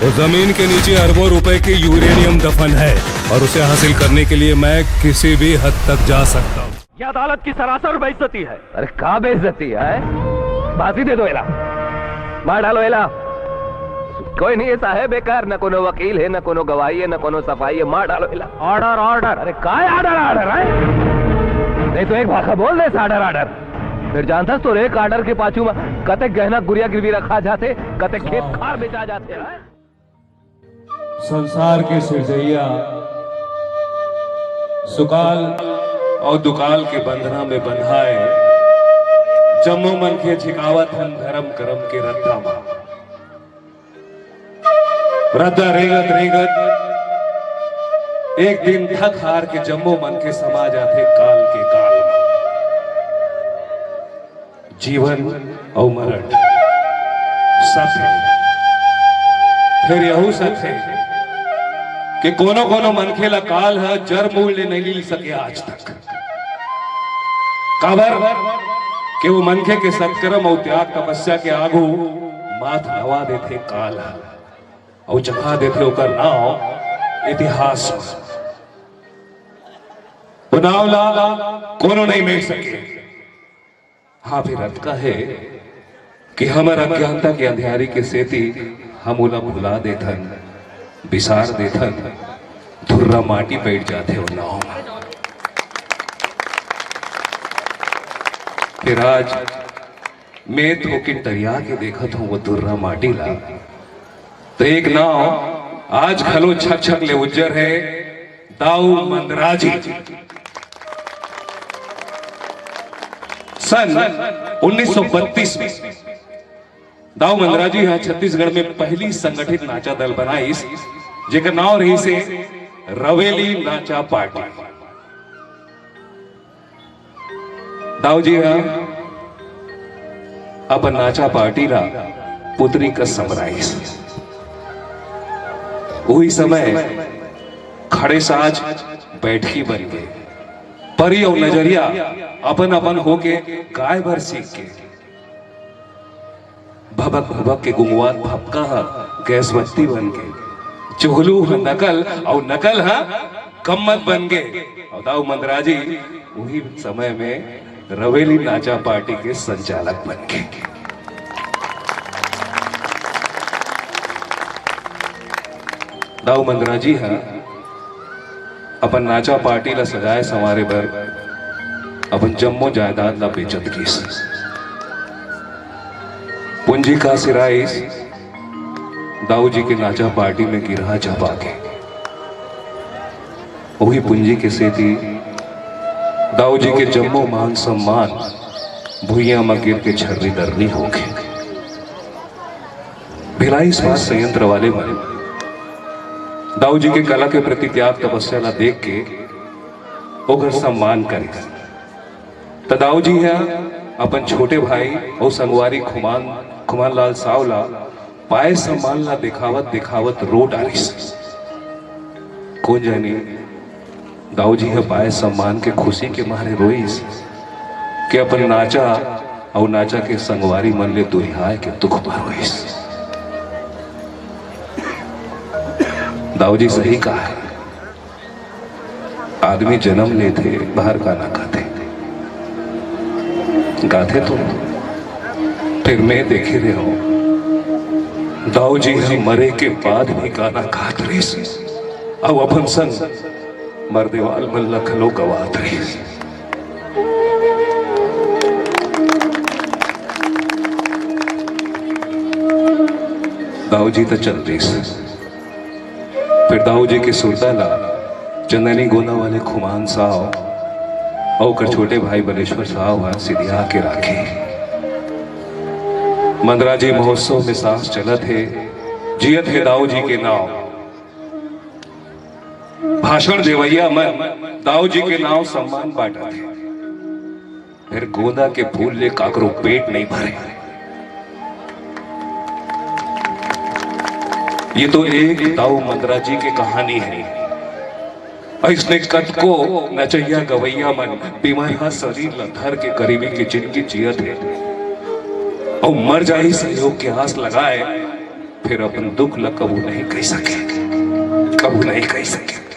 वो जमीन के नीचे अरबों रुपए की यूरेनियम दफन है और उसे हासिल करने के लिए मैं किसी भी हद तक जा सकता हूँ। ये अदालत की सरासर बेइज्जती है। अरे कहाँ बेइज्जती है? फांसी दे दो एला, मार डालो एला। कोई नहीं ऐसा है बेकार, न कोनो वकील है, न कोनो गवाही है, न कोनो सफाई है। मार डालो एला। Order order. अरे का ऑर्डर ऑर्डर है? नहीं तो एक भाषा बोल दे ऑर्डर ऑर्डर। फिर जानता तो एक ऑर्डर के पाछू में कते गहना गुड़िया गिरवी रखा जाते, कते खेत खार बेचा जाते हैं। संसार के सिरजैया सुकाल और दुकाल के बंधना में बंधाए, जम्मो मन के छिकावत हम धर्म करम के रद्दा मां रद्दा रेगत रेगत एक दिन थक हार के जम्मो मन के समा जाते काल के काल में। जीवन और मरण सत्य है, फिर यहू सत्य है कि कोनो कोनो मनखे ला काल है जर मूल ले नहीं ली सके आज तक। काबर कि वो मनखे के सत्कर्म और त्याग तपस्या के आगू माथ नवा देते काल और चखा देते ओकर नाव इतिहास में। नाव ला कोनो नहीं मिल सके। हाँ फिर अर्थ का है कि हमार अज्ञानता के अंधियारी के सेती हम उला भुला देथन, बिसार देथन, धुर्रा माटी बैठ जाते हो नाव में। फिर आज मैं थोके दरिया के देखत हूं वो धुर्रा माटी ला, तो एक नाव आज खलो छक छक ले उज्जर है, दाऊ मंदराजी। सन 1932 में दाऊ मंदराजी यहाँ छत्तीसगढ़ में पहली संगठित नाचा दल बनाई, जेकर नाव रही से रवेली नाचा पार्टी। दाऊ जी अपन नाचा पार्टी ला पुत्री का समराइस। वही समय खड़े साज बैठकी बन गए, परी और नजरिया अपन अपन होके गाय भर सीख के भबक भबक के गुंगवात भपका गैस बत्ती बन के चोहलू नकल और नकल गम्मत बन गए। और दाऊ मंदराजी वही समय में रवेली नाचा पार्टी के संचालक बन गए। दाऊ मंदराजी अपन नाचा पार्टी ला सजाए संवारे बर अपन जम्मो जायदाद ला बेचत कीस। पूंजी का सिराइस दाऊ जी के नाचा पार्टी में गिरा छपा के, वही पूंजी के सेती दाऊ जी के जम्मो मान सम्मान भुइया में गिर के छर्री दरनी हो गए। भिलाई इस्पात संयंत्र वाले मन दाऊ जी के कला के प्रति त्याग तपस्या ला देख के ओकर सम्मान करे। तो दाऊ जी है अपन छोटे भाई और संगवारी खुमान लाल सावला पाए सम्मान ला दिखावत दिखावत रो डालिस। कौन जानी दाऊ जी है पाए सम्मान के खुशी के मारे रोईस कि अपन नाचा और नाचा के संगवारी मन ले दुहियाए के दुख पर रोईस। दाऊ जी सही कहा है, आदमी जन्म लेते बाहर का ना गाते, गाते तो फिर मैं देखे रहे हो दाऊ जी हम मरे के बाद भी गाना गात रही और अपन संग मर्देवाल में लखलो गवात रही। दाऊ जी तो चल रही। फिर दाऊ जी के सुरता ला चंदनी गोना वाले खुमान साहब और कर छोटे भाई बलेश्वर साहब सिधिया के राखे। मंदराजी महोत्सव में सांस चलत है, जियत है दाऊ जी के नाव। भाषण देवैया मन दाऊ जी के नाव सम्मान बांटा थे। फिर गोंदा के फूल ले काकरो पेट नहीं भरे। ये तो एक दाऊ मंदराजी की कहानी है। इसने कद को नचैया गवैया मन बीमार शरीर लथर के करीबी की जिनकी जियत है और मर जाई सहयोग के आस लगाए फिर अपन दुख ल कबू नहीं कह सके, कबू नहीं कह सके।